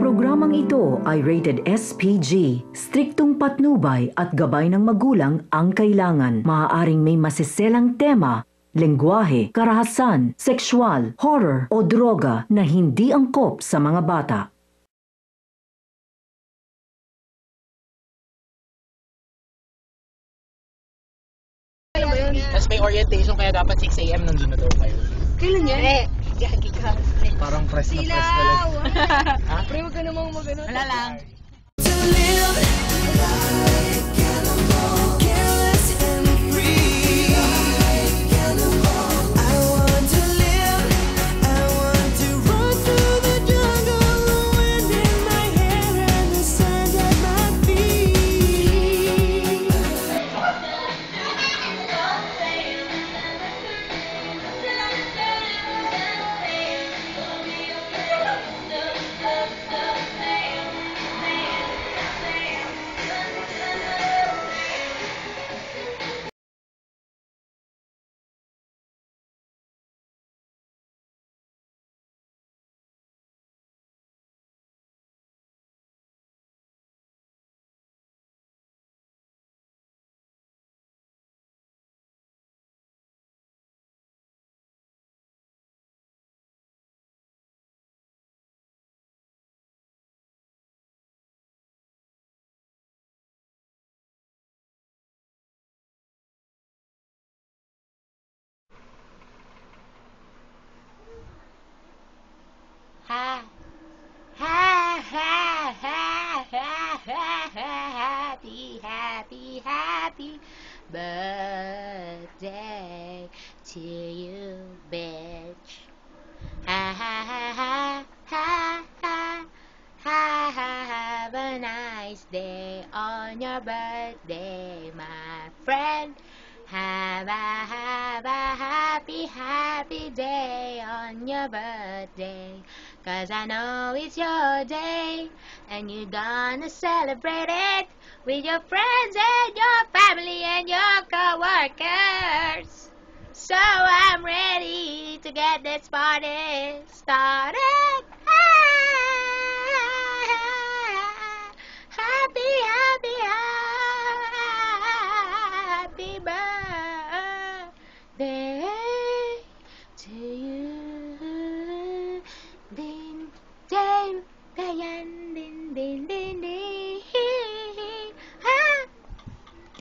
programang ito ay rated SPG. Striktong patnubay at gabay ng magulang ang kailangan. Maaaring may masiselang tema, lengguwahe, karahasan, sexual, horror o droga na hindi angkop sa mga bata. Tapos may orientation kaya dapat 6 AM nandun na daw kayo. Kailan yan? Gagi ka. Parang press na press talaga. Ha? Pre, wag ka namang mag-ano. Wala lang. To live like animal, careless and free. I want to live, I want to run through the jungle, the wind in my hair and the sand at my feet. Ha. Ha ha ha ha ha happy happy happy birthday to you, bitch. Ha ha ha ha ha ha ha ha. Have a nice day on your birthday, my friend. Have a happy, happy day on your birthday. 'Cause I know it's your day, and you're gonna celebrate it with your friends and your family and your co-workers. So I'm ready to get this party started. Happy, happy, happy birthday